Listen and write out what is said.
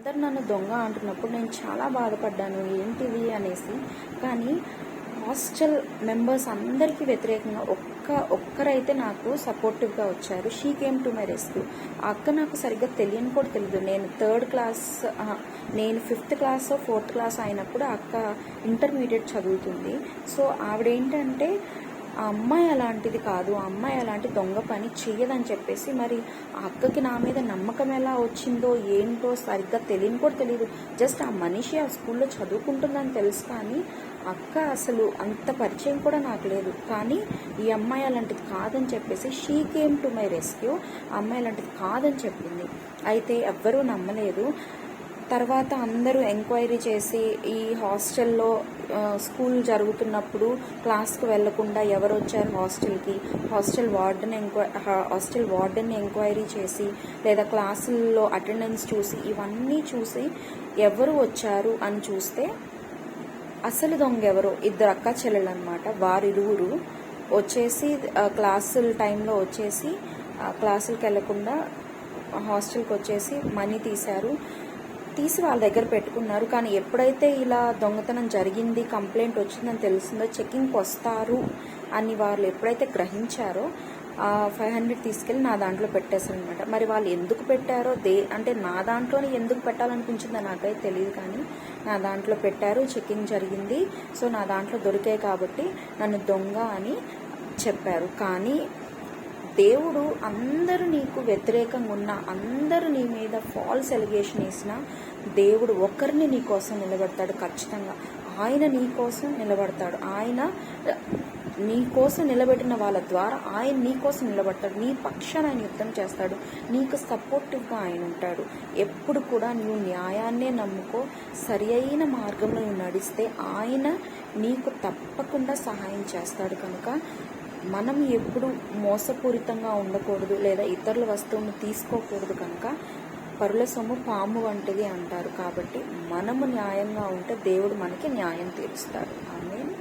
అందరు నన్ను దొంగ అంటున్నప్పుడు నేను చాలా బాధపడ్డాను, ఏంటిది అనేసి. కానీ హాస్టల్ మెంబర్స్ అందరికీ వ్యతిరేకంగా ఒక్కరైతే నాకు సపోర్టివ్గా వచ్చారు. She came to my rescue. ఆ అక్క నాకు సరిగ్గా తెలియని కూడా తెలియదు. నేను 5th క్లాస్ 4th క్లాస్ అయినప్పుడు ఆ అక్క ఇంటర్మీడియట్ చదువుతుంది. సో ఆవిడేంటంటే ఆ అమ్మాయి అలాంటిది కాదు, ఆ అమ్మాయి అలాంటి దొంగ పని చెయ్యదని చెప్పేసి, మరి ఆ అక్కకి నా మీద నమ్మకం ఎలా వచ్చిందో ఏంటో సరిగ్గా తెలియని కూడా తెలియదు. జస్ట్ ఆ మనిషి ఆ స్కూల్లో చదువుకుంటుందని తెలుసు, కానీ అక్క అసలు అంత పరిచయం కూడా నాకు లేదు. కానీ ఈ అమ్మాయి అలాంటిది కాదని చెప్పేసి she came to my rescue. ఆ అమ్మాయి అలాంటిది కాదని చెప్పింది. అయితే ఎవ్వరూ నమ్మలేదు. తర్వాత అందరూ ఎంక్వైరీ చేసి ఈ హాస్టల్లో స్కూల్ జరుగుతున్నప్పుడు క్లాస్కి వెళ్లకుండా ఎవరు వచ్చారు హాస్టల్కి, హాస్టల్ వార్డెన్ ఎంక్వైరీ చేసి, లేదా క్లాసుల్లో అటెండెన్స్ చూసి, ఇవన్నీ చూసి ఎవరు వచ్చారు అని చూస్తే అసలు దొంగ ఎవరో 2 అక్క చెల్లెలు అనమాట. వారిరువురు వచ్చేసి క్లాసుల టైంలో వచ్చేసి క్లాసులకు వెళ్లకుండా హాస్టల్కి వచ్చేసి మనీ తీసి వాళ్ళ దగ్గర పెట్టుకున్నారు. కానీ ఎప్పుడైతే ఇలా దొంగతనం జరిగింది, కంప్లైంట్ వచ్చిందని తెలిసిందో, చెకింగ్కి వస్తారు అని వాళ్ళు ఎప్పుడైతే గ్రహించారో 500 తీసుకెళ్ళి నా దాంట్లో పెట్టేశారనమాట. మరి వాళ్ళు ఎందుకు పెట్టారో అంటే నా దాంట్లోనే ఎందుకు పెట్టాలనిపించిందో నాకైతే తెలియదు, కానీ నా దాంట్లో పెట్టారు. చెకింగ్ జరిగింది. సో నా దాంట్లో దొరికాయి కాబట్టి నన్ను దొంగ అని చెప్పారు. కానీ దేవుడు అందరూ నీకు వ్యతిరేకంగా ఉన్నా, అందరూ నీ మీద ఫాల్స్ ఎలిగేషన్ వేసినా, దేవుడు ఒకరిని నీ కోసం నిలబడతాడు ఖచ్చితంగా. ఆయన నీ కోసం నిలబడతాడు. ఆయన నీ కోసం నిలబెట్టిన వాళ్ళ ద్వారా ఆయన నీ కోసం నిలబడతాడు. నీ పక్షాన ఆయన యుద్ధం చేస్తాడు. నీకు సపోర్టివ్గా ఆయన ఉంటాడు. ఎప్పుడు కూడా నువ్వు న్యాయాన్నే నమ్ముకో, సరి అయిన మార్గంలో నువ్వు నడిస్తే ఆయన నీకు తప్పకుండా సహాయం చేస్తాడు. కనుక మనం ఎప్పుడు మోసపూరితంగా ఉండకూడదు, లేదా ఇతరుల వస్తువులను తీసుకోకూడదు. కనుక పరుల సొమ్ము పాము వంటిది అంటారు. కాబట్టి మనము న్యాయంగా ఉంటే దేవుడు మనకి న్యాయం తీరుస్తాడు. ఆమేన్.